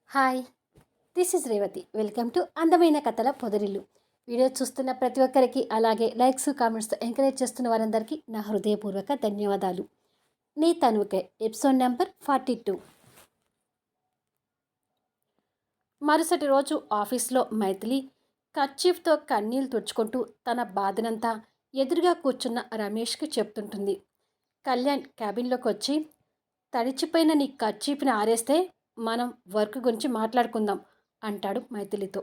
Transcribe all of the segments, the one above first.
Hi, this is Revathi. Welcome to అందమైన కథల పొదరిల్లు. Video చూస్తున్న ప్రతి ఒక్కరికి, అలాగే లైక్స్ కామెంట్స్తో ఎంకరేజ్ చేస్తున్న వారందరికీ నా హృదయపూర్వక ధన్యవాదాలు. నీ తనువుకే ఎపిసోడ్ నెంబర్ 42. మరుసటి రోజు ఆఫీస్లో మైథిలి కర్చీఫ్తో కన్నీళ్లు తుడుచుకుంటూ తన బాధనంతా ఎదురుగా కూర్చున్న రమేష్కి చెప్తుంటుంది. కళ్యాణ్ క్యాబిన్లోకి వచ్చి, తడిచిపోయిన నీ కర్చీఫ్ని ఆరేస్తే మనం వర్క్ గురించి మాట్లాడుకుందాం అంటాడు మైథిలితో.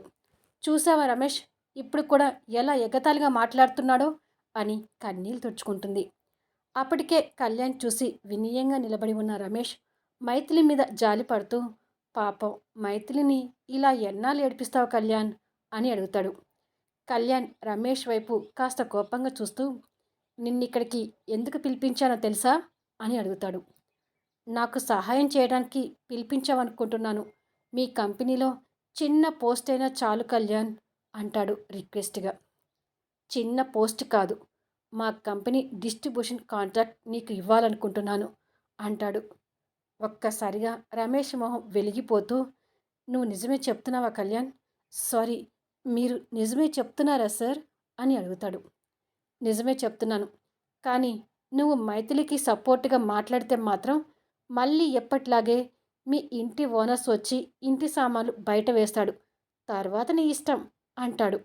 చూసావా రమేష్, ఇప్పుడు కూడా ఎలా ఎగతాళిగా మాట్లాడుతున్నాడో అని కన్నీళ్ళు తుడుచుకుంటుంది. అప్పటికే కళ్యాణ్ చూసి వినయంగా నిలబడి ఉన్న రమేష్ మైథిలి మీద జాలి పడుతూ, పాపం మైథిలిని ఇలా ఎన్నాళ్ళు ఏడిపిస్తావు కళ్యాణ్ అని అడుగుతాడు. కళ్యాణ్ రమేష్ వైపు కాస్త కోపంగా చూస్తూ, నిన్నిక్కడికి ఎందుకు పిలిపించానో తెలుసా అని అడుగుతాడు. నాకు సహాయం చేయడానికి పిలిపించావనుకుంటున్నాను. మీ కంపెనీలో చిన్న పోస్ట్ అయినా చాలు కళ్యాణ్ అంటాడు రిక్వెస్ట్గా. చిన్న పోస్ట్ కాదు, మా కంపెనీ డిస్ట్రిబ్యూషన్ కాంట్రాక్ట్ నీకు ఇవ్వాలనుకుంటున్నాను అంటాడు. ఒక్కసారిగా రమేష్ మొహం వెలిగిపోతూ, నువ్వు నిజమే చెప్తున్నావా కళ్యాణ్? సారీ, మీరు నిజమే చెప్తున్నారా సార్ అని అడుగుతాడు. నిజమే చెప్తున్నాను, కానీ నువ్వు మైథిలికి సపోర్ట్గా మాట్లాడితే మాత్రం మళ్ళీ ఎప్పట్లాగే మీ ఇంటి ఓనర్స్ వచ్చి ఇంటి సామాన్లు బయట వేస్తాడు. తర్వాత నీ ఇష్టం అంటాడు.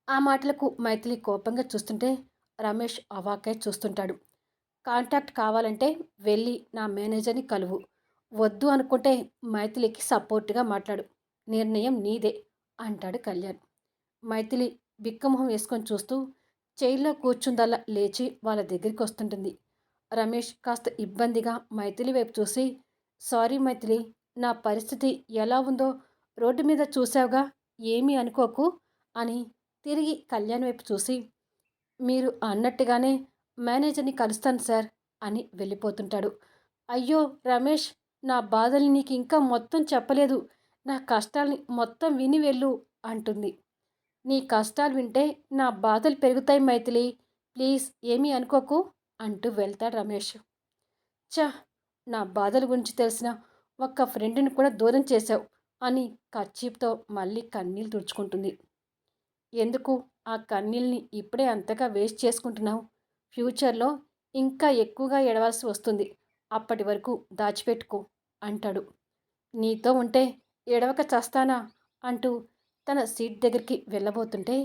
ఆ మాటలకు మైథిలి కోపంగా చూస్తుంటే రమేష్ అవాకై చూస్తుంటాడు. కాంటాక్ట్ కావాలంటే వెళ్ళి నా మేనేజర్ని కలువు. వద్దు అనుకుంటే మైథిలికి సపోర్ట్గా మాట్లాడు. నిర్ణయం నీదే అంటాడు కళ్యాణ్. మైథిలి బిక్కమొహం వేసుకొని చూస్తూ చైర్లో కూర్చుందల్లా లేచి వాళ్ళ దగ్గరికి వస్తుంటుంది. రమేష్ కాస్త ఇబ్బందిగా మైథిలి వైపు చూసి, సారీ మైథిలి, నా పరిస్థితి ఎలా ఉందో రోడ్డు మీద చూసావుగా, ఏమీ అనుకోకు అని తిరిగి కళ్యాణ్ వైపు చూసి, మీరు అన్నట్టుగానే మేనేజర్ని కలుస్తాను సార్ అని వెళ్ళిపోతుంటాడు. అయ్యో రమేష్, నా బాధల్ని నీకు ఇంకా మొత్తం చెప్పలేదు. నా కష్టాల్ని మొత్తం విని వెళ్ళు అంటుంది. నీ కష్టాలు వింటే నా బాధలు పెరుగుతాయి మైథిలి, ప్లీజ్ ఏమీ అనుకోకు అంటూ వెళ్తాడు రమేష్. చ, నా బాధల గురించి తెలిసిన ఒక్క ఫ్రెండ్ని కూడా దూరం చేశావు అని కర్చీఫ్తో మళ్ళీ కన్నీళ్ళు తుడుచుకుంటుంది. ఎందుకు ఆ కన్నీళ్ళని ఇప్పుడే అంతగా వేస్ట్ చేసుకుంటున్నావు? ఫ్యూచర్లో ఇంకా ఎక్కువగా ఏడవాల్సి వస్తుంది. అప్పటి వరకు దాచిపెట్టుకో అంటాడు. నీతో ఉంటే ఏడవక చస్తానా అంటూ తన సీట్ దగ్గరికి వెళ్ళబోతుంటే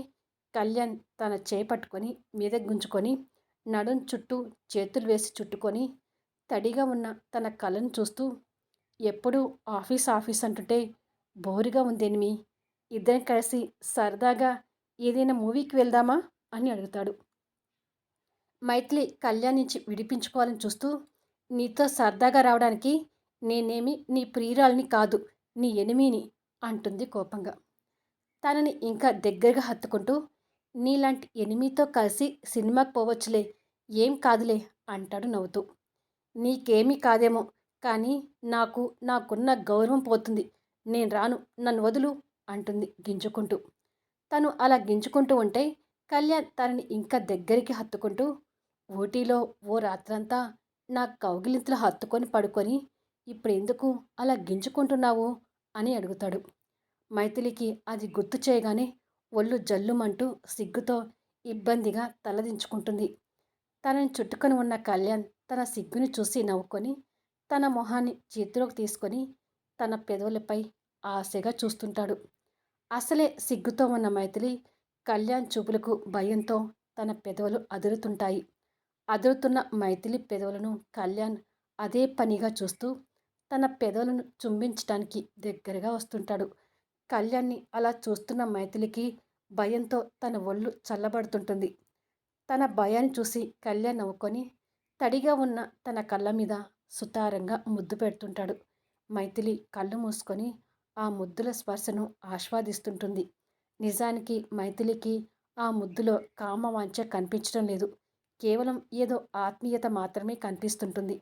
కళ్యాణ్ తన చేయి పట్టుకొని మీద గుంజుకొని నడుం చుట్టూ చేతులు వేసి చుట్టుకొని తడిగా ఉన్న తన కళ్ళను చూస్తూ, ఎప్పుడూ ఆఫీస్ ఆఫీస్ అంటుంటే బోరుగా ఉందేనిమి, ఇద్దరం కలిసి సరదాగా ఏదైనా మూవీకి వెళ్దామా అని అడుగుతాడు. మైథిలి కళ్యాణ్ నుంచి విడిపించుకోవాలని చూస్తూ, నీతో సరదాగా రావడానికి నేనేమి నీ ప్రియురాల్ని కాదు, నీ ఎనిమిని అంటుంది కోపంగా. తనని ఇంకా దగ్గరగా హత్తుకుంటూ, నీలాంటి ఎనిమితో కలిసి సినిమాకి పోవచ్చులే, ఏం కాదులే అంటాడు నవ్వుతూ. నీకేమీ కాదేమో, కానీ నాకున్న గౌరవం పోతుంది. నేను రాను, నన్ను వదులు అంటుంది గింజుకుంటూ. తను అలా గింజుకుంటూ ఉంటే కళ్యాణ్ తనని ఇంకా దగ్గరికి హత్తుకుంటూ, ఊటీలో ఓ రాత్రంతా నా కౌగిలింతలు హత్తుకొని పడుకొని ఇప్పుడు ఎందుకు అలా గింజుకుంటున్నావు అని అడుగుతాడు. మైథిలికి అది గుర్తు చేయగానే ఒళ్ళు జల్లుమంటూ సిగ్గుతో ఇబ్బందిగా తలదించుకుంటుంది. తనని చుట్టుకొని ఉన్న కళ్యాణ్ తన సిగ్గుని చూసి నవ్వుకొని తన మొహాన్ని చేతిలోకి తీసుకొని తన పెదవులపై ఆశగా చూస్తుంటాడు. అసలే సిగ్గుతో ఉన్న మైథిలి కళ్యాణ్ చూపులకు భయంతో తన పెదవులు అదురుతుంటాయి. అదురుతున్న మైథిలి పెదవులను కళ్యాణ్ అదే పనిగా చూస్తూ తన పెదవులను చుంబించడానికి దగ్గరగా వస్తుంటాడు. కళ్యాణ్ని అలా చూస్తున్న మైథిలికి భయంతో తన ఒళ్ళు చల్లబడుతుంటుంది. తన భయాన్ని చూసి కళ్యాణ్ నవ్వుకొని తడిగా ఉన్న తన కళ్ళ మీద సుతారంగా ముద్దు పెడుతుంటాడు. మైథిలి కళ్ళు మూసుకొని ఆ ముద్దుల స్పర్శను ఆస్వాదిస్తుంటుంది. నిజానికి మైథిలికి ఆ ముద్దులో కామవాంఛ కనిపించడం లేదు. కేవలం ఏదో ఆత్మీయత మాత్రమే కనిపిస్తుంటుంది.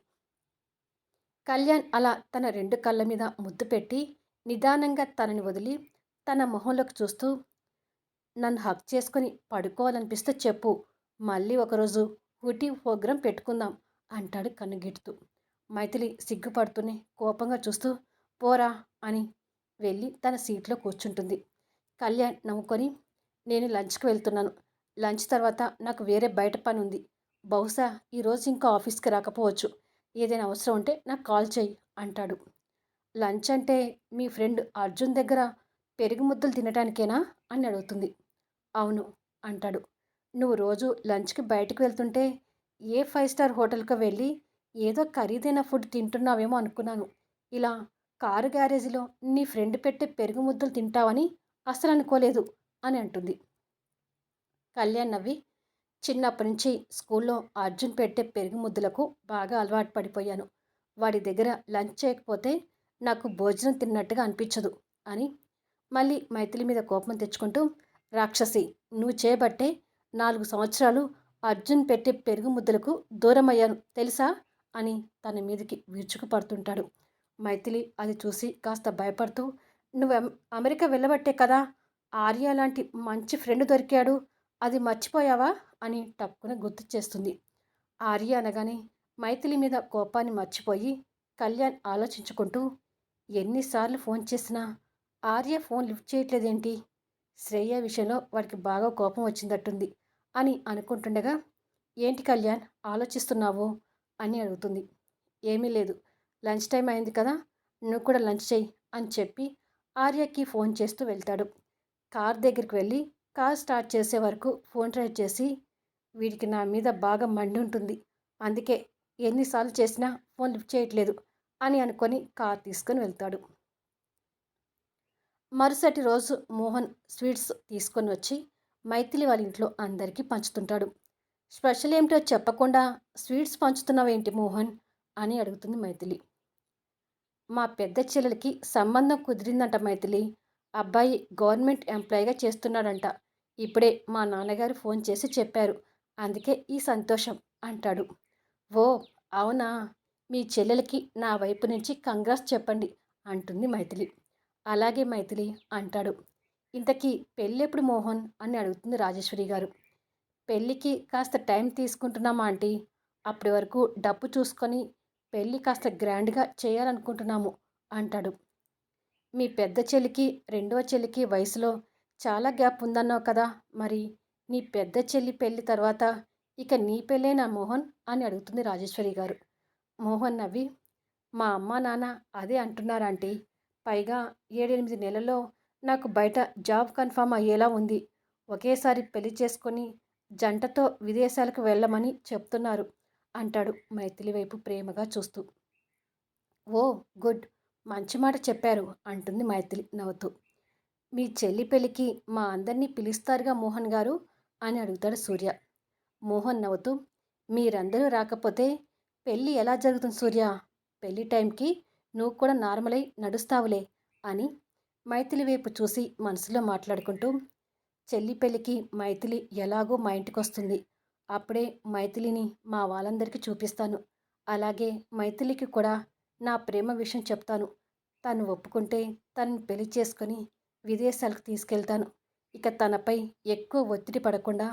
కళ్యాణ్ అలా తన రెండు కళ్ళ మీద ముద్దు పెట్టి నిదానంగా తనని వదిలి తన మొహంలోకి చూస్తూ, నన్ను హక్ చేసుకొని పడుకోవాలనిపిస్తే చెప్పు, మళ్ళీ ఒకరోజు ఊటీ ప్రోగ్రాం పెట్టుకుందాం అంటాడు కన్నుగిడుతూ. మైథిలి సిగ్గుపడుతూనే కోపంగా చూస్తూ, పోరా అని వెళ్ళి తన సీట్లో కూర్చుంటుంది. కళ్యాణ్ నవ్వుకొని, నేను లంచ్‌కి వెళ్తున్నాను. లంచ్ తర్వాత నాకు వేరే బయట పని ఉంది. బహుశా ఈరోజు ఇంకా ఆఫీస్‌కి రాకపోవచ్చు. ఏదైనా అవసరం ఉంటే నాకు కాల్ చెయ్యి అంటాడు. లంచ్ అంటే మీ ఫ్రెండ్ అర్జున్ దగ్గర పెరుగు ముద్దలు తినటానికేనా అని అడుగుతుంది. అవును అంటాడు. నువ్వు రోజు లంచ్‌కి బయటకు వెళ్తుంటే ఏ 5 స్టార్ హోటల్‌కో వెళ్ళి ఏదో ఖరీదైన ఫుడ్ తింటున్నావేమో అనుకున్నాను. ఇలా కారు గ్యారేజ్‌లో నీ ఫ్రెండ్ పెట్టే పెరుగు ముద్దలు తింటావని అస్సలు అనుకోలేదు అని అంటుంది. కళ్యాణ్ నవ్వి, చిన్నప్పటి నుంచి స్కూల్లో అర్జున్ పెట్టే పెరుగు ముద్దలకు బాగా అలవాటు పడిపోయాను. వాడి దగ్గర లంచ్ చేయకపోతే నాకు భోజనం తిన్నట్టుగా అనిపించదు అని మళ్ళీ మైథిలి మీద కోపం తెచ్చుకుంటూ, రాక్షసి, నువ్వు చేయబట్టే 4 సంవత్సరాలు అర్జున్ పెట్టే పెరుగు ముద్దలకు దూరమయ్యాను తెలుసా అని తన మీదకి విరుచుకుపడుతుంటాడు. మైథిలి అది చూసి కాస్త భయపడుతూ, నువ్వు అమెరికా వెళ్ళబట్టే కదా ఆర్య లాంటి మంచి ఫ్రెండ్ దొరికాడు, అది మర్చిపోయావా అని టక్కున గుర్తు చేస్తుంది. ఆర్య అనగానే మైథిలి మీద కోపాన్ని మర్చిపోయి కళ్యాణ్ ఆలోచించుకుంటూ, ఎన్నిసార్లు ఫోన్ చేసినా ఆర్య ఫోన్ లిఫ్ట్ చేయట్లేదేంటి, శ్రేయ విషయంలో వాడికి బాగా కోపం వచ్చిందట్టుంది అని అనుకుంటుండగా, ఏంటి కళ్యాణ్ ఆలోచిస్తున్నావు అని అడుగుతుంది. ఏమీ లేదు, లంచ్ టైం అయింది కదా, నువ్వు కూడా లంచ్ చెయ్యి అని చెప్పి ఆర్యకి ఫోన్ చేస్తూ వెళ్తాడు. కార్ దగ్గరికి వెళ్ళి కార్ స్టార్ట్ చేసే వరకు ఫోన్ ట్రై చేసి, వీడికి నా మీద బాగా మండి ఉంటుంది, అందుకే ఎన్నిసార్లు చేసినా ఫోన్ లిఫ్ట్ చేయట్లేదు అని అనుకొని కార్ తీసుకొని వెళ్తాడు. మరుసటి రోజు మోహన్ స్వీట్స్ తీసుకొని వచ్చి మైథిలి వాళ్ళ ఇంట్లో అందరికీ పంచుతుంటాడు. స్పెషల్ ఏమిటో చెప్పకుండా స్వీట్స్ పంచుతున్నావేంటి మోహన్ అని అడుగుతుంది మైథిలి. మా పెద్ద చెల్లెలకి సంబంధం కుదిరిందంట మైథిలి. అబ్బాయి గవర్నమెంట్ ఎంప్లాయీగా చేస్తున్నాడంట. ఇప్పుడే మా నాన్నగారు ఫోన్ చేసి చెప్పారు. అందుకే ఈ సంతోషం అంటాడు. ఓ అవునా, మీ చెల్లెలకి నా వైపు నుంచి కంగ్రాస్ చెప్పండి అంటుంది మైథిలి. అలాగే మైథిలి అంటాడు. ఇంతకీ పెళ్ళెప్పుడు మోహన్ అని అడుగుతుంది రాజేశ్వరి గారు. పెళ్ళికి కాస్త టైం తీసుకుంటున్నామా ఆంటీ, అప్పటి వరకు డబ్బు చూసుకొని పెళ్ళి కాస్త గ్రాండ్గా చేయాలనుకుంటున్నాము అంటాడు. మీ పెద్ద చెల్లికి రెండవ చెల్లికి వయసులో చాలా గ్యాప్ ఉందన్నావు కదా, మరి నీ పెద్ద చెల్లి పెళ్ళి తర్వాత ఇక నీ పెళ్ళేనా మోహన్ అని అడుగుతుంది రాజేశ్వరి గారు. మోహన్ నవ్వి, మా అమ్మ నాన్న అదే అంటున్నారు ఆంటీ. పైగా 7-8 నెలల్లో నాకు బయట జాబ్ కన్ఫర్మ్ అయ్యేలా ఉంది. ఒకేసారి పెళ్లి చేసుకొని జంటతో విదేశాలకు వెళ్ళమని చెప్తున్నారు అంటాడు మైథిలి వైపు ప్రేమగా చూస్తూ. ఓ గుడ్, మంచి మాట చెప్పారు అంటుంది మైథిలి నవ్వుతూ. మీ చెల్లి పెళ్ళికి మా అందరినీ పిలుస్తారుగా మోహన్ గారు అని అడుగుతాడు సూర్య. మోహన్ నవ్వుతూ, మీరందరూ రాకపోతే పెళ్ళి ఎలా జరుగుతుంది సూర్య, పెళ్ళి టైంకి నువ్వు కూడా నార్మల్ అయి నడుస్తావులే అని మైథిలి వైపు చూసి మనసులో మాట్లాడుకుంటూ, చెల్లి పెళ్ళికి మైథిలి ఎలాగో మా ఇంటికి వస్తుంది, అప్పుడే మైథిలిని మా వాళ్ళందరికీ చూపిస్తాను. అలాగే మైథిలికి కూడా నా ప్రేమ విషయం చెప్తాను. తను ఒప్పుకుంటే తనని పెళ్లి చేసుకొని విదేశాలకు తీసుకెళ్తాను. ఇక తనపై ఎక్కువ ఒత్తిడి పడకుండా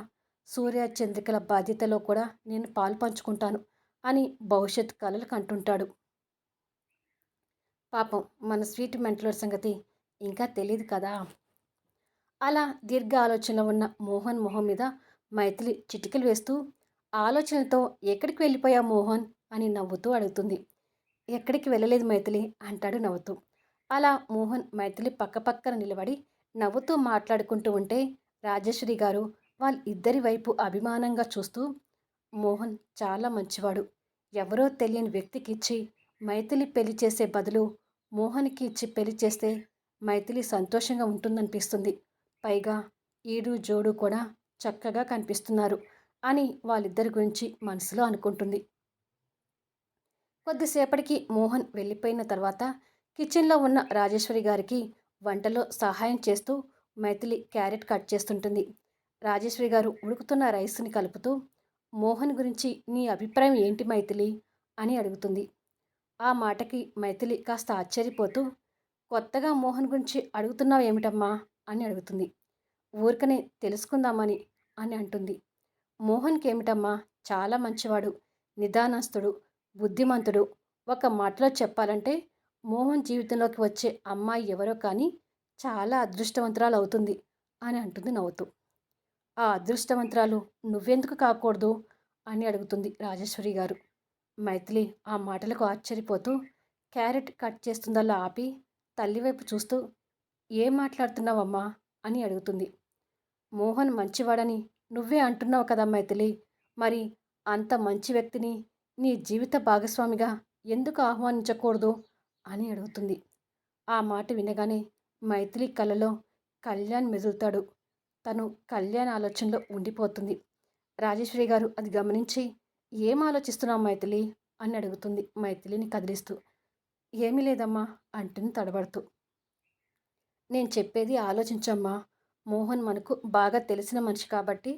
సూర్య చంద్రికల బాధ్యతలో కూడా నేను పాలు పంచుకుంటాను అని భవిష్యత్ కలలు కంటుంటాడు. పాపం మన స్వీట్ మెంటలోడి సంగతి ఇంకా తెలియదు కదా. అలా దీర్ఘ ఆలోచనలో ఉన్న మోహన్ మొహం మీద మైథిలి చిటికలు వేస్తూ, ఆలోచనతో ఎక్కడికి వెళ్ళిపోయా మోహన్ అని నవ్వుతూ అడుగుతుంది. ఎక్కడికి వెళ్ళలేదు మైథిలి అంటాడు నవ్వుతూ. అలా మోహన్ మైథిలి పక్కపక్కన నిలబడి నవ్వుతూ మాట్లాడుకుంటూ ఉంటే రాజేశ్వరి గారు వాళ్ళ ఇద్దరి వైపు అభిమానంగా చూస్తూ, మోహన్ చాలా మంచివాడు, ఎవరో తెలియని వ్యక్తికి ఇచ్చి మైథిలి పెళ్లి చేసే బదులు మోహన్కి ఇచ్చి పెళ్లి చేస్తే మైథిలి సంతోషంగా ఉంటుందనిపిస్తుంది. పైగా ఈడు జోడు కూడా చక్కగా కనిపిస్తున్నారు అని వాళ్ళిద్దరి గురించి మనసులో అనుకుంటుంది. కొద్దిసేపటికి మోహన్ వెళ్ళిపోయిన తర్వాత కిచెన్లో ఉన్న రాజేశ్వరి గారికి వంటలో సహాయం చేస్తూ మైథిలి క్యారెట్ కట్ చేస్తుంటుంది. రాజేశ్వరి గారు ఉడుకుతున్న రైస్ని కలుపుతూ, మోహన్ గురించి నీ అభిప్రాయం ఏంటి మైథిలి అని అడుగుతుంది. ఆ మాటకి మైథిలి కాస్త ఆశ్చర్యపోతూ, కొత్తగా మోహన్ గురించి అడుగుతున్నావు ఏమిటమ్మా అని అడుగుతుంది. ఊరికనే తెలుసుకుందామని అని అంటుంది. మోహన్కి ఏమిటమ్మా, చాలా మంచివాడు, నిదానస్తుడు, బుద్ధిమంతుడు, ఒక మాటలో చెప్పాలంటే మోహన్ జీవితంలోకి వచ్చే అమ్మాయి ఎవరో కానీ చాలా అదృష్టవంతురాలు అవుతుంది అని అంటుంది నవ్వుతూ. ఆ అదృష్టవంతురాలు నువ్వెందుకు కాకూడదు అని అడుగుతుంది రాజేశ్వరి గారు. మైథిలి ఆ మాటలకు ఆశ్చర్యపోతూ క్యారెట్ కట్ చేస్తుందల్లా ఆపి తల్లివైపు చూస్తూ ఏం మాట్లాడుతున్నావమ్మా అని అడుగుతుంది. మోహన్ మంచివాడని నువ్వే అంటున్నావు కదా మైథిలి. మరి అంత మంచి వ్యక్తిని నీ జీవిత భాగస్వామిగా ఎందుకు ఆహ్వానించకూడదు అని అడుగుతుంది. ఆ మాట వినగానే మైథిలి కళ్ళలో కళ్యాణ్ మెదులుతాడు. తను కళ్యాణ్ ఆలోచనలో ఉండిపోతుంది. రాజేశ్వరి గారు అది గమనించి ఏం ఆలోచిస్తున్నావు మైథిలి అని అడుగుతుంది మైథిలిని కదిలిస్తూ. ఏమీ లేదమ్మా అంటుంది తడబడుతూ. నేను చెప్పేది ఆలోచించమ్మా. మోహన్ మనకు బాగా తెలిసిన మనిషి కాబట్టి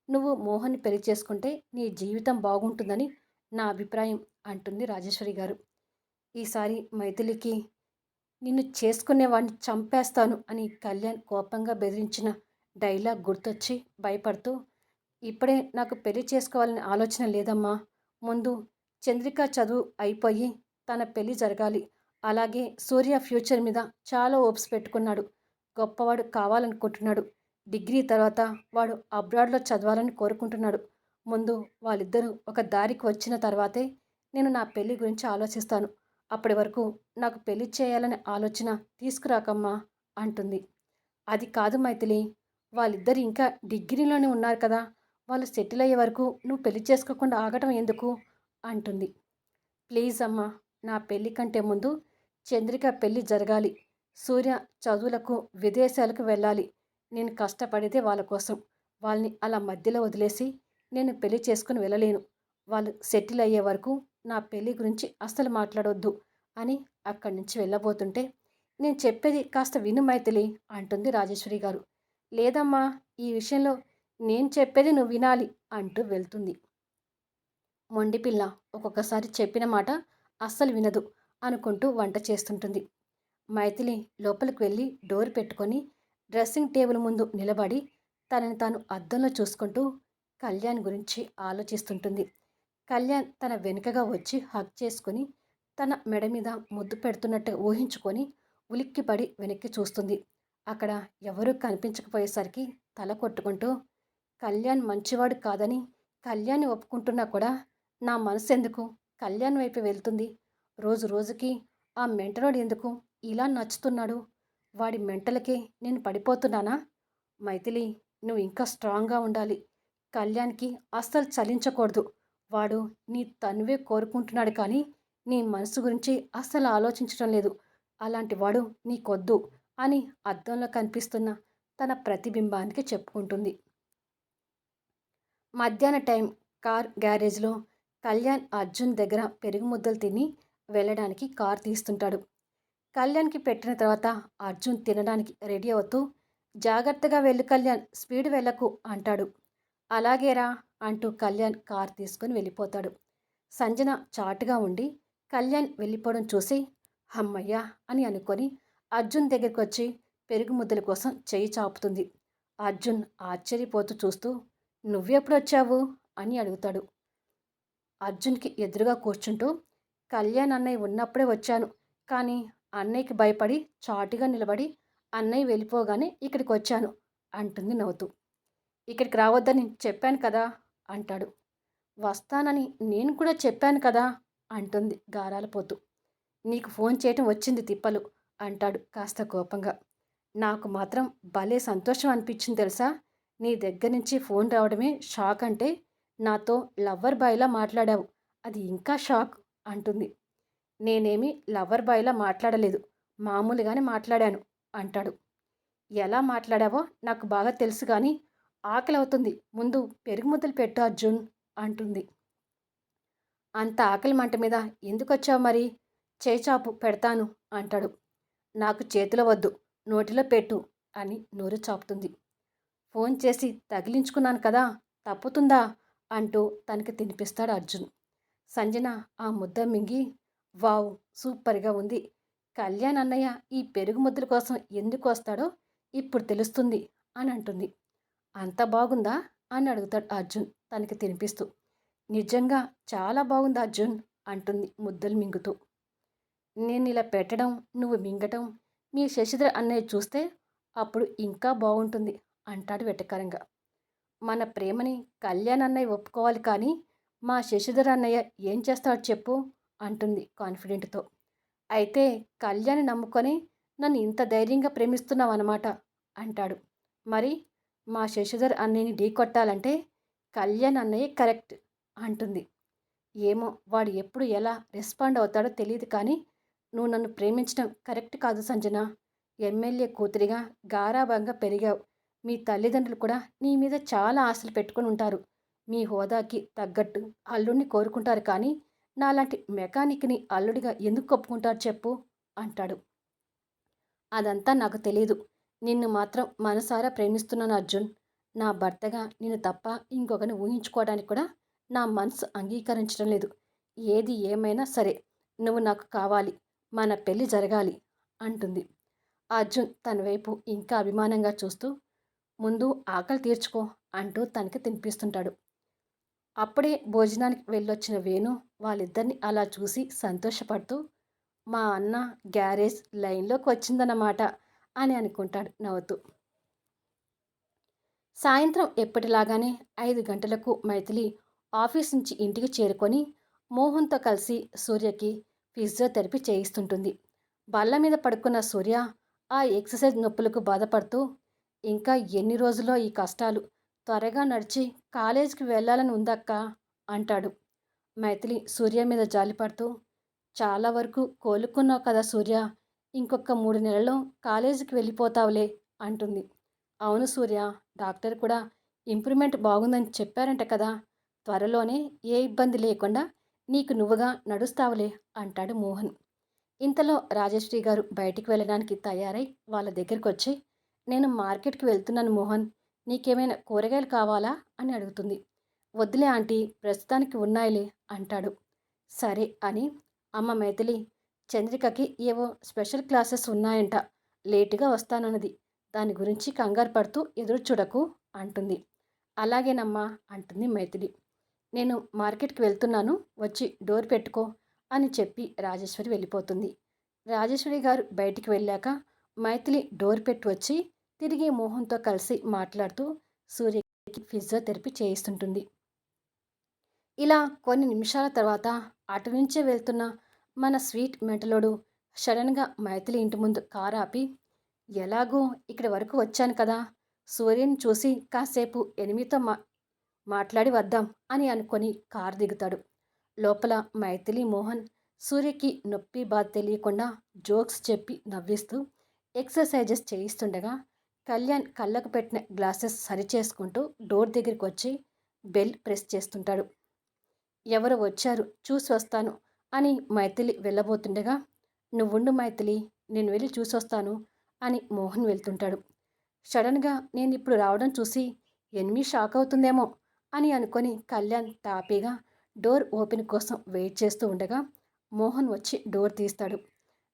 నువ్వు మోహన్ని పెళ్లి చేసుకుంటే నీ జీవితం బాగుంటుందని నా అభిప్రాయం అంటుంది రాజేశ్వరి గారు. ఈసారి మైథిలికి నిన్ను చేసుకునేవాడిని చంపేస్తాను అని కళ్యాణ్ కోపంగా బెదిరించిన డైలాగ్ గుర్తొచ్చి భయపడుతూ ఇప్పుడే నాకు పెళ్లి చేసుకోవాలని ఆలోచన లేదమ్మా. ముందు చంద్రిక చదువు అయిపోయి తన పెళ్లి జరగాలి. అలాగే సూర్య ఫ్యూచర్ మీద చాలా ఓప్స్ పెట్టుకున్నాడు. గొప్పవాడు కావాలనుకుంటున్నాడు. డిగ్రీ తర్వాత వాడు అబ్రాడ్లో చదవాలని కోరుకుంటున్నాడు. ముందు వాళ్ళిద్దరూ ఒక దారికి వచ్చిన తర్వాతే నేను నా పెళ్లి గురించి ఆలోచిస్తాను. అప్పటి వరకు నాకు పెళ్లి చేయాలనే ఆలోచన తీసుకురాకమ్మా అంటుంది. అది కాదు మైథిలి. వాళ్ళిద్దరు ఇంకా డిగ్రీలోనే ఉన్నారు కదా. వాళ్ళు సెటిల్ అయ్యే వరకు నువ్వు పెళ్లి చేసుకోకుండా ఆగటం ఎందుకు అంటుంది. ప్లీజ్ అమ్మా, నా పెళ్లి కంటే ముందు చంద్రిక పెళ్లి జరగాలి. సూర్య చదువులకు విదేశాలకు వెళ్ళాలి. నేను కష్టపడితే వాళ్ళ కోసం. వాళ్ళని అలా మధ్యలో వదిలేసి నేను పెళ్లి చేసుకుని వెళ్ళలేను. వాళ్ళు సెటిల్ అయ్యే వరకు నా పెళ్లి గురించి అస్సలు మాట్లాడొద్దు అని అక్కడి నుంచి వెళ్ళబోతుంటే నేను చెప్పేది కాస్త విను మైథిలి అంటుంది రాజేశ్వరి గారు. లేదమ్మా, ఈ విషయంలో నేను చెప్పేది నువ్వు వినాలి అంటూ వెళ్తుంది. మొండిపిల్ల ఒక్కొక్కసారి చెప్పిన మాట అస్సలు వినదు అనుకుంటూ వంట చేస్తుంటుంది. మైథిలి లోపలికి వెళ్ళి డోర్ పెట్టుకొని డ్రెస్సింగ్ టేబుల్ ముందు నిలబడి తనని తాను అద్దంలో చూసుకుంటూ కళ్యాణ్ గురించి ఆలోచిస్తుంటుంది. కళ్యాణ్ తన వెనుకగా వచ్చి హగ్ చేసుకుని తన మెడ మీద ముద్దు పెడుతున్నట్టుగా ఊహించుకొని ఉలిక్కిపడి వెనక్కి చూస్తుంది. అక్కడ ఎవరూ కనిపించకపోయేసరికి తల కొట్టుకుంటూ కళ్యాణ్ మంచివాడు కాదని కళ్యాణ్ని ఒప్పుకుంటున్నా కూడా నా మనసు ఎందుకు కళ్యాణ్ వైపు వెళ్తుంది. రోజు రోజుకి ఆ మెంటలోడు ఎందుకు ఇలా నచ్చుతున్నాడు. వాడి మెంటలకే నేను పడిపోతున్నానా. మైథిలి, నువ్వు ఇంకా స్ట్రాంగ్గా ఉండాలి. కళ్యాణ్కి అస్సలు చలించకూడదు. వాడు నీ తనువే కోరుకుంటున్నాడు కానీ నీ మనసు గురించి అస్సలు ఆలోచించడం లేదు. అలాంటి వాడు నీకొద్దు అని అద్దంలో కనిపిస్తున్న తన ప్రతిబింబానికి చెప్పుకుంటుంది. మధ్యాహ్న టైం కార్ గ్యారేజ్లో కళ్యాణ్ అర్జున్ దగ్గర పెరుగు ముద్దలు తిని వెళ్ళడానికి కార్ తీస్తుంటాడు. కళ్యాణ్కి పెట్టిన తర్వాత అర్జున్ తినడానికి రెడీ అవుతూ జాగ్రత్తగా వెళ్ళు కళ్యాణ్, స్పీడ్ వెళ్ళకు అంటాడు. అలాగేరా అంటూ కళ్యాణ్ కార్ తీసుకొని వెళ్ళిపోతాడు. సంజన చాటుగా ఉండి కళ్యాణ్ వెళ్ళిపోవడం చూసి హమ్మయ్యా అని అనుకొని అర్జున్ దగ్గరికి వచ్చి పెరుగు ముద్దల కోసం చెయ్యి చాపుతుంది. అర్జున్ ఆశ్చర్యపోతూ చూస్తూ నువ్వెప్పుడొచ్చావు అని అడుగుతాడు. అర్జున్కి ఎదురుగా కూర్చుంటూ కళ్యాణ్ అన్నయ్య ఉన్నప్పుడే వచ్చాను, కానీ అన్నయ్యకి భయపడి చాటుగా నిలబడి అన్నయ్య వెళ్ళిపోగానే ఇక్కడికి వచ్చాను అంటుంది నవ్వుతూ. ఇక్కడికి రావద్దని చెప్పాను కదా అంటాడు. వస్తానని నేను కూడా చెప్పాను కదా అంటుంది గారాలపోతూ. నీకు ఫోన్ చేయటం వచ్చింది తిప్పలు అంటాడు కాస్త కోపంగా. నాకు మాత్రం భలే సంతోషం అనిపించింది తెలుసా. నీ దగ్గర నుంచి ఫోన్ రావడమే షాక్. అంటే నాతో లవ్వర్ బాయ్లా మాట్లాడావు, అది ఇంకా షాక్ అంటుంది. నేనేమి లవ్వర్ బాయ్లా మాట్లాడలేదు, మామూలుగానే మాట్లాడాను అంటాడు. ఎలా మాట్లాడావో నాకు బాగా తెలుసు కానీ ఆకలి అవుతుంది, ముందు పెరుగు ముద్దలు పెట్టు అర్జున్ అంటుంది. అంత ఆకలి మంట మీద ఎందుకు వచ్చావు మరి, చేచాపు పెడతాను అంటాడు. నాకు చేతిలో వద్దు, నోటిలో పెట్టు అని నోరు చాపుతుంది. ఫోన్ చేసి తగిలించుకున్నాను కదా, తప్పుతుందా అంటూ తనకి తినిపిస్తాడు అర్జున్. సంజన ఆ ముద్ద మింగి వావ్ సూపర్గా ఉంది, కళ్యాణ్ అన్నయ్య ఈ పెరుగు ముద్దల కోసం ఎందుకు వస్తాడో ఇప్పుడు తెలుస్తుంది అని అంటుంది. అంత బాగుందా అని అడుగుతాడు అర్జున్ తనకి తినిపిస్తూ. నిజంగా చాలా బాగుంది అర్జున్ అంటుంది ముద్దలు మింగుతూ. నేను ఇలా పెట్టడం, నువ్వు మింగటం మీ శశిధర్ అన్నయ్య చూస్తే అప్పుడు ఇంకా బాగుంటుంది అంటాడు వెటకారంగా. మన ప్రేమని కళ్యాణ్ అన్నయ్య ఒప్పుకోవాలి కానీ మా శశిధర్ అన్నయ్య ఏం చేస్తాడు చెప్పు అంటుంది కాన్ఫిడెంట్తో. అయితే కళ్యాణ్ నమ్ముకొని నన్ను ఇంత ధైర్యంగా ప్రేమిస్తున్నావన్నమాట అంటాడు. మరి మా శశిధర్ అన్నయ్యని ఢీకొట్టాలంటే కళ్యాణ్ అన్నయ్య కరెక్ట్ అంటుంది. ఏమో వాడు ఎప్పుడు ఎలా రెస్పాండ్ అవుతాడో తెలియదు కానీ నువ్వు నన్ను ప్రేమించడం కరెక్ట్ కాదు సంజన. ఎమ్మెల్యే కూతురిగా గారాబంగా పెరిగావు. మీ తల్లిదండ్రులు కూడా నీ మీద చాలా ఆశలు పెట్టుకుని ఉంటారు. మీ హోదాకి తగ్గట్టు అల్లుడిని కోరుకుంటారు కానీ నాలాంటి మెకానిక్ని అల్లుడిగా ఎందుకు ఒప్పుకుంటారు చెప్పు అంటాడు. అదంతా నాకు తెలీదు. నిన్ను మాత్రం మనసారా ప్రేమిస్తున్నాను అర్జున్. నా భర్తగా నిన్ను తప్ప ఇంకొకరిని ఊహించుకోవడానికి కూడా నా మనసు అంగీకరించడం లేదు. ఏది ఏమైనా సరే నువ్వు నాకు కావాలి. మన పెళ్లి జరగాలి అంటుంది. అర్జున్ తన వైపు ఇంకా అభిమానంగా చూస్తూ ముందు ఆకలి తీర్చుకో అంటూ తనకి తినిపిస్తుంటాడు. అప్పుడే భోజనానికి వెళ్ళొచ్చిన వేణు వాళ్ళిద్దరిని అలా చూసి సంతోషపడుతూ మా అన్న గ్యారేజ్ లైన్లోకి వచ్చిందన్నమాట అని అనుకుంటాడు నవ్వుతూ. సాయంత్రం ఎప్పటిలాగానే 5 గంటలకు మైథిలి ఆఫీస్ నుంచి ఇంటికి చేరుకొని మోహన్తో కలిసి సూర్యకి ఫిజియోథెరపీ చేయిస్తుంటుంది. బల్ల మీద పడుకున్న సూర్య ఆ ఎక్సర్సైజ్ నొప్పులకు బాధపడుతూ ఇంకా ఎన్ని రోజులో ఈ కష్టాలు, త్వరగా నడిచి కాలేజీకి వెళ్ళాలని ఉందక్క అంటాడు. మైథిలి సూర్య మీద జాలిపడుతూ చాలా వరకు కోలుకున్నావు కదా సూర్య, ఇంకొక 3 నెలల్లో కాలేజీకి వెళ్ళిపోతావులే అంటుంది. అవును సూర్య, డాక్టర్ కూడా ఇంప్రూవ్మెంట్ బాగుందని చెప్పారంట కదా, త్వరలోనే ఏ ఇబ్బంది లేకుండా నీకు నువ్వుగా నడుస్తావులే అంటాడు మోహన్. ఇంతలో రాజశ్రీ గారు బయటికి వెళ్ళడానికి తయారై వాళ్ళ దగ్గరికి వచ్చి నేను మార్కెట్కి వెళ్తున్నాను మోహన్, నీకేమైనా కూరగాయలు కావాలా అని అడుగుతుంది. వద్దులే ఆంటీ, ప్రస్తుతానికి ఉన్నాయిలే అంటాడు. సరే అని అమ్మ మైథిలి చంద్రికకి ఏవో స్పెషల్ క్లాసెస్ ఉన్నాయంట, లేటుగా వస్తానన్నది, దాని గురించి కంగారు పడుతూ ఎదురు చూడకు అంటుంది. అలాగేనమ్మా అంటుంది మైథిలి. నేను మార్కెట్కి వెళ్తున్నాను, వచ్చి డోర్ పెట్టుకో అని చెప్పి రాజేశ్వరి వెళ్ళిపోతుంది. రాజేశ్వరి గారు బయటికి వెళ్ళాక మైథిలి డోర్ పెట్టి వచ్చి తిరిగి మోహన్తో కలిసి మాట్లాడుతూ సూర్యకి ఫిజియోథెరపీ చేయిస్తుంటుంది. ఇలా కొన్ని నిమిషాల తర్వాత అటు నుంచే వెళ్తున్న మన స్వీట్ మెంటలోడు సడన్గా మైథిలి ఇంటి ముందు కారు ఆపి ఎలాగూ ఇక్కడి వరకు వచ్చాను కదా, సూర్యని చూసి కాసేపు ఎనిమిదితో మాట్లాడి వద్దాం అని అనుకొని కారు దిగుతాడు. లోపల మైథిలి మోహన్ సూర్యకి నొప్పి బాధ తెలియకుండా జోక్స్ చెప్పి నవ్విస్తూ ఎక్సర్సైజెస్ చేయిస్తుండగా కళ్యాణ్ కళ్ళకు పెట్టిన గ్లాసెస్ సరిచేసుకుంటూ డోర్ దగ్గరికి వచ్చి బెల్ ప్రెస్ చేస్తుంటాడు. ఎవరు వచ్చారు చూసి వస్తాను అని మైథిలి వెళ్ళబోతుండగా నువ్వుండు మైథిలి, నేను వెళ్ళి చూసొస్తాను అని మోహన్ వెళ్తుంటాడు. సడన్గా నేను ఇప్పుడు రావడం చూసి ఎనిమి షాక్ అవుతుందేమో అని అనుకొని కళ్యాణ్ తాపీగా డోర్ ఓపెన్ కోసం వెయిట్ చేస్తూ ఉండగా మోహన్ వచ్చి డోర్ తీస్తాడు.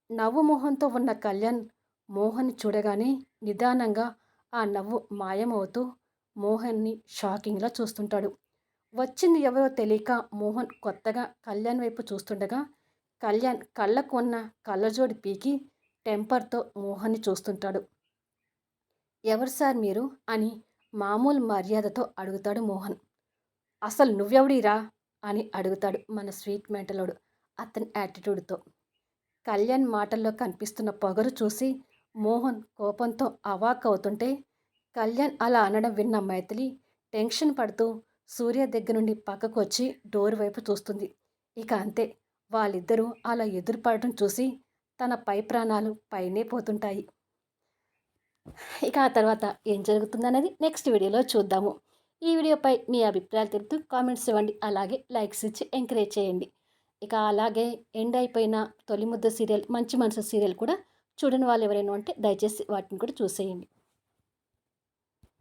నవ్వు మొహంతో ఉన్న కళ్యాణ్ మోహన్ని చూడగానే నిదానంగా ఆ నవ్వు మాయమవుతూ మోహన్ని షాకింగ్లా చూస్తుంటాడు. వచ్చింది ఎవరో తెలియక మోహన్ కొత్తగా కళ్యాణ్ వైపు చూస్తుండగా కళ్యాణ్ కళ్ళకు ఉన్న కళ్ళజోడి పీకి టెంపర్తో మోహన్ని చూస్తుంటాడు. ఎవరు సార్ మీరు అని మామూలు మర్యాదతో అడుగుతాడు మోహన్. అసలు నువ్వెవడీరా అని అడుగుతాడు మన స్వీట్ మెంటలోడు అతని యాటిట్యూడ్తో. కళ్యాణ్ మాటల్లో కనిపిస్తున్న పొగరు చూసి మోహన్ కోపంతో అవాక్ అవుతుంటే కళ్యాణ్ అలా అనడం విన్న మైథిలి టెన్షన్ పడుతూ సూర్య దగ్గర నుండి పక్కకు వచ్చి డోర్ వైపు చూస్తుంది. ఇక అంతే, వాళ్ళిద్దరూ అలా ఎదురుపడటం చూసి తన పై ప్రాణాలు పైనే పోతుంటాయి. ఇక ఆ తర్వాత ఏం జరుగుతుందనేది నెక్స్ట్ వీడియోలో చూద్దాము. ఈ వీడియోపై మీ అభిప్రాయాలు తెలుపుతూ కామెంట్స్ ఇవ్వండి, అలాగే లైక్స్ ఇచ్చి ఎంకరేజ్ చేయండి. ఇక అలాగే ఎండ్ అయిపోయిన తొలి ముద్ద సీరియల్, మంచి మనసు సీరియల్ కూడా చూడని వాళ్ళు ఎవరైనా ఉంటే దయచేసి వాటిని కూడా చూసేయండి.